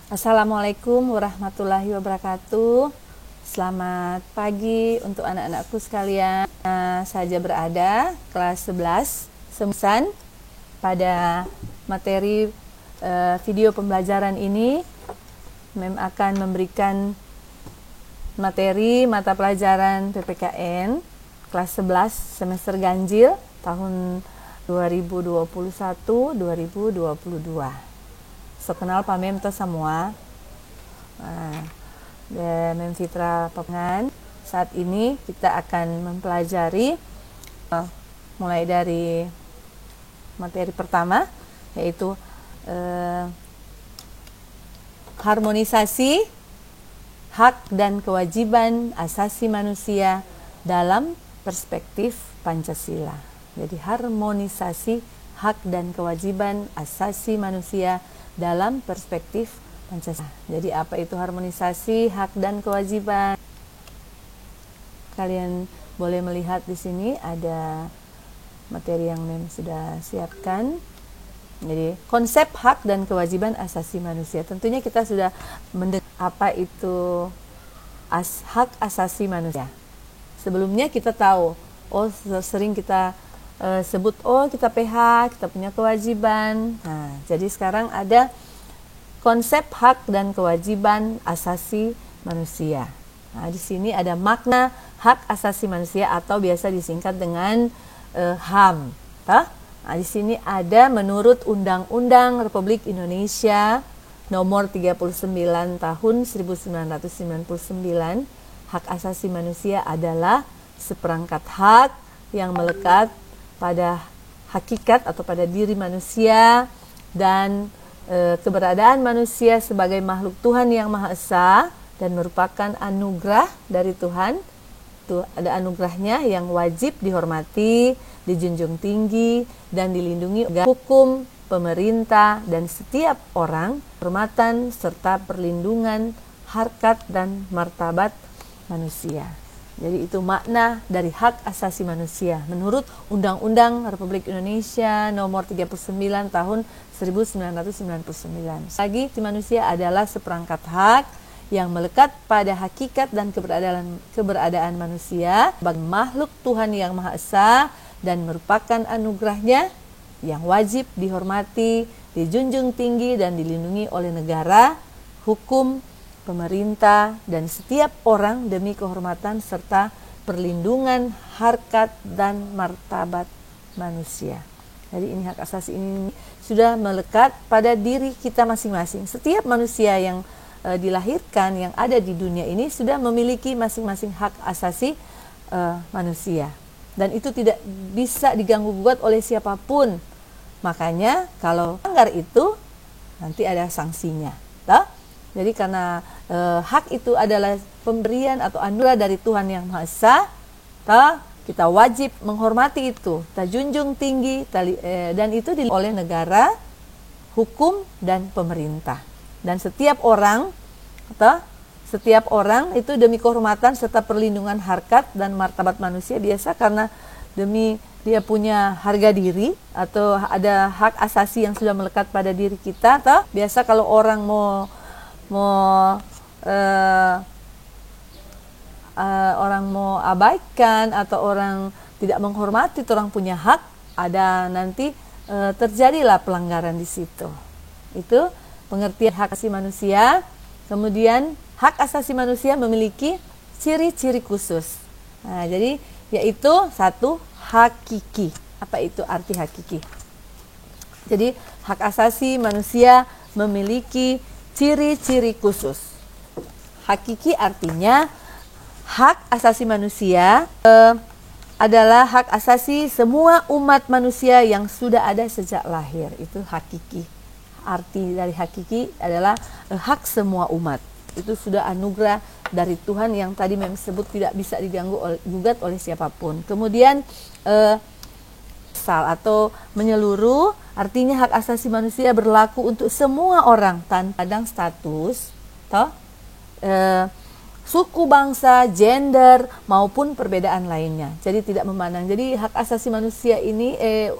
Assalamualaikum warahmatullahi wabarakatuh. Selamat pagi untuk anak-anakku sekalian. Saja berada kelas 11 semester. Pada materi video pembelajaran ini, Mem akan memberikan materi mata pelajaran PPKN kelas 11 semester ganjil tahun 2021-2022. So kenal Pak Mem to semua. Mem Fitra Papangan. Saat ini kita akan mempelajari mulai dari materi pertama, yaitu harmonisasi hak dan kewajiban asasi manusia dalam perspektif Pancasila. Jadi harmonisasi hak dan kewajiban asasi manusia dalam perspektif Pancasila. Jadi apa itu harmonisasi hak dan kewajiban? Kalian boleh melihat di sini ada materi yang Mem sudah siapkan. Jadi konsep hak dan kewajiban asasi manusia. Tentunya kita sudah mendengar apa itu hak asasi manusia. Sebelumnya kita tahu, sering kita sebut, kita PH, kita punya kewajiban. Nah, jadi sekarang ada konsep hak dan kewajiban asasi manusia. Nah, di sini ada makna hak asasi manusia atau biasa disingkat dengan HAM. Nah, di sini ada menurut Undang-Undang Republik Indonesia Nomor 39 Tahun 1999, hak asasi manusia adalah seperangkat hak yang melekat pada hakikat atau pada diri manusia dan keberadaan manusia sebagai makhluk Tuhan yang Maha Esa dan merupakan anugerah dari Tuhan. Itu ada anugerahnya yang wajib dihormati, dijunjung tinggi dan dilindungi hukum, pemerintah dan setiap orang, kehormatan serta perlindungan harkat dan martabat manusia. Jadi itu makna dari hak asasi manusia menurut Undang-Undang Republik Indonesia Nomor 39 Tahun 1999. Lagi, manusia adalah seperangkat hak yang melekat pada hakikat dan keberadaan manusia sebagai makhluk Tuhan yang Maha Esa dan merupakan anugerahnya yang wajib dihormati, dijunjung tinggi dan dilindungi oleh negara, hukum, pemerintah, dan setiap orang demi kehormatan serta perlindungan harkat dan martabat manusia. Jadi ini hak asasi ini sudah melekat pada diri kita masing-masing. Setiap manusia yang dilahirkan, yang ada di dunia ini sudah memiliki masing-masing hak asasi manusia. Dan itu tidak bisa diganggu-gugat oleh siapapun. Makanya kalau melanggar itu nanti ada sanksinya. Jadi karena hak itu adalah pemberian atau anugerah dari Tuhan yang Maha Esa, kita wajib menghormati itu, kita junjung tinggi, dan itu oleh negara, hukum, dan pemerintah. Dan setiap orang itu demi kehormatan serta perlindungan harkat dan martabat manusia, biasa karena demi dia punya harga diri atau ada hak asasi yang sudah melekat pada diri kita. Biasa kalau orang mau abaikan atau orang tidak menghormati, orang punya hak, ada nanti terjadilah pelanggaran di situ. Itu pengertian hak asasi manusia. Kemudian hak asasi manusia memiliki ciri-ciri khusus. Nah, jadi yaitu satu, hakiki. Apa itu arti hakiki? Jadi hak asasi manusia memiliki ciri-ciri khusus. Hakiki artinya hak asasi manusia adalah hak asasi semua umat manusia yang sudah ada sejak lahir. Itu hakiki. Arti dari hakiki adalah hak semua umat. Itu sudah anugerah dari Tuhan yang tadi Mem sebut tidak bisa diganggu-gugat oleh siapapun. Kemudian atau menyeluruh, artinya hak asasi manusia berlaku untuk semua orang tanpa pandang status, suku, bangsa, gender maupun perbedaan lainnya. Jadi tidak memandang. Jadi hak asasi manusia ini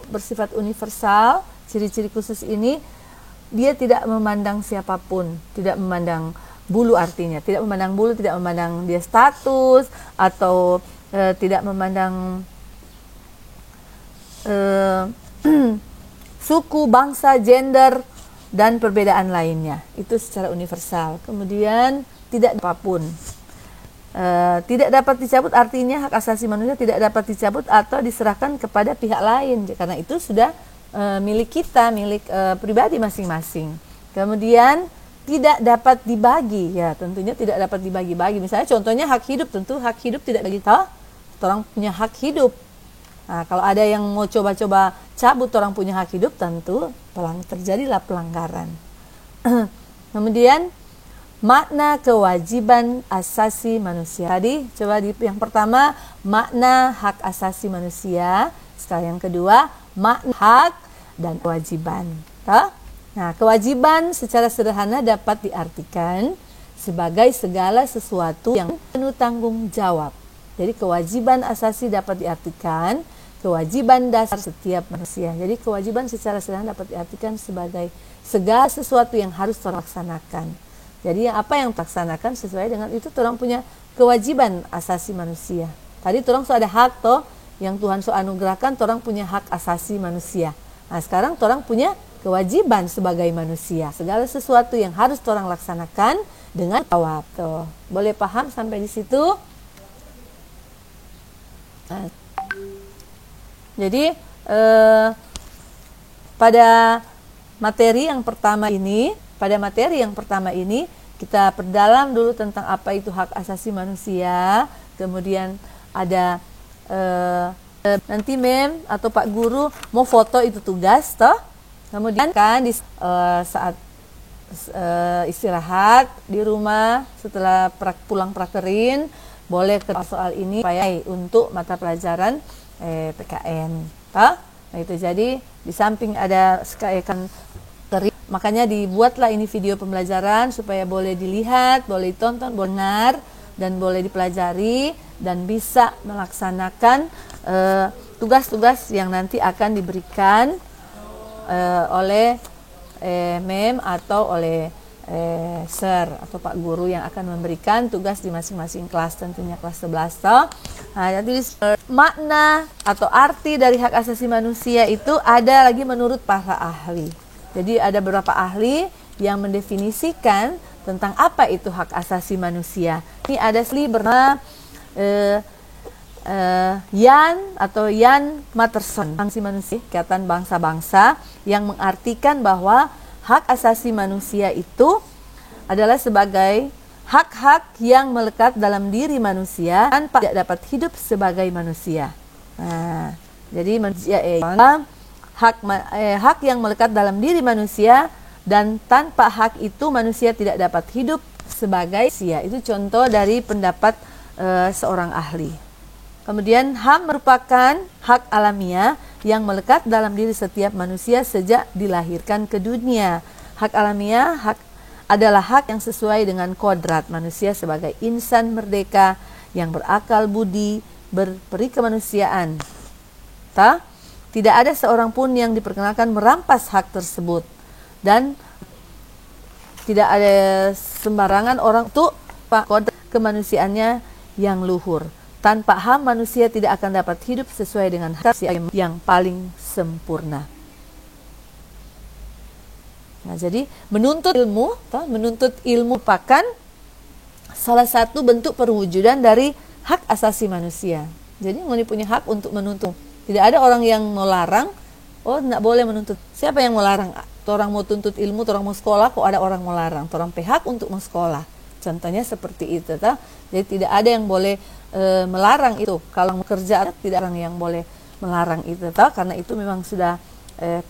bersifat universal. Ciri-ciri khusus ini dia tidak memandang siapapun, tidak memandang bulu, artinya tidak memandang bulu, tidak memandang dia status atau tidak memandang suku, bangsa, gender, dan perbedaan lainnya. Itu secara universal. Kemudian tidak apapun. Tidak dapat dicabut artinya hak asasi manusia tidak dapat dicabut atau diserahkan kepada pihak lain, karena itu sudah milik kita, milik pribadi masing-masing. Kemudian tidak dapat dibagi, ya tentunya tidak dapat dibagi-bagi. Misalnya contohnya hak hidup, tentu hak hidup tidak bagi tahu, orang punya hak hidup. Nah, kalau ada yang mau coba-coba cabut orang punya hak hidup, tentu terjadilah pelanggaran. Kemudian makna kewajiban asasi manusia. Tadi coba yang pertama makna hak asasi manusia, sekarang yang kedua makna hak dan kewajiban. Nah, kewajiban secara sederhana dapat diartikan sebagai segala sesuatu yang penuh tanggung jawab. Jadi kewajiban asasi dapat diartikan kewajiban dasar setiap manusia. Jadi kewajiban secara sederhana dapat diartikan sebagai segala sesuatu yang harus terlaksanakan. Jadi apa yang terlaksanakan sesuai dengan itu, orang punya kewajiban asasi manusia. Tadi orang ada hak toh yang Tuhan anugerahkan, orang punya hak asasi manusia. Nah, sekarang orang punya kewajiban sebagai manusia. Segala sesuatu yang harus orang laksanakan dengan jawab. Tuh. Boleh paham sampai di situ? Nah, jadi pada materi yang pertama ini kita perdalam dulu tentang apa itu hak asasi manusia. Kemudian ada nanti mem atau Pak Guru mau foto itu tugas toh. Kemudian kan saat istirahat di rumah setelah pulang prakerin boleh ke soal ini supaya untuk mata pelajaran PKN toh. Nah, itu jadi di samping ada sekalian makanya dibuatlah ini video pembelajaran supaya boleh dilihat, boleh ditonton, boleh dengar, dan boleh dipelajari dan bisa melaksanakan tugas-tugas yang nanti akan diberikan oleh mem atau oleh sir atau Pak Guru yang akan memberikan tugas di masing-masing kelas, tentunya kelas 11 toh. Nah, jadi makna atau arti dari hak asasi manusia itu ada lagi menurut para ahli. Jadi ada beberapa ahli yang mendefinisikan tentang apa itu hak asasi manusia. Ini ada bernama Jan Matterson, asasi manusia, Ikatan Bangsa-Bangsa, yang mengartikan bahwa hak asasi manusia itu adalah sebagai hak-hak yang melekat dalam diri manusia tanpa tidak dapat hidup sebagai manusia. Nah, jadi manusia hak yang melekat dalam diri manusia dan tanpa hak itu manusia tidak dapat hidup sebagai manusia. Itu contoh dari pendapat seorang ahli. Kemudian HAM merupakan hak alamiah yang melekat dalam diri setiap manusia sejak dilahirkan ke dunia. Hak alamiah adalah hak yang sesuai dengan kodrat manusia sebagai insan merdeka yang berakal budi, berperi kemanusiaan. Tidak ada seorang pun yang diperkenalkan merampas hak tersebut dan tidak ada sembarangan orang untuk kodrat kemanusiaannya yang luhur. Tanpa HAM manusia tidak akan dapat hidup sesuai dengan hak yang paling sempurna. Nah, jadi menuntut ilmu merupakan salah satu bentuk perwujudan dari hak asasi manusia. Jadi punya hak untuk menuntut. Tidak ada orang yang melarang, tidak boleh menuntut. Siapa yang melarang? Orang mau tuntut ilmu, orang mau sekolah, kok ada orang melarang? Orang hak untuk mau sekolah. Contohnya seperti itu. Jadi tidak ada yang boleh melarang itu. Kalau mau kerja, tidak ada yang boleh melarang itu. Karena itu memang sudah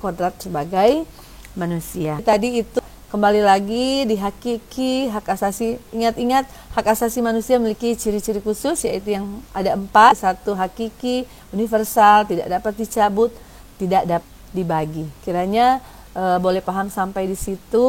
kodrat sebagai manusia. Tadi itu kembali lagi di hakiki hak asasi. Ingat-ingat hak asasi manusia memiliki ciri-ciri khusus, yaitu yang ada 4. 1 hakiki, universal, tidak dapat dicabut, tidak dapat dibagi. Kiranya boleh paham sampai di situ.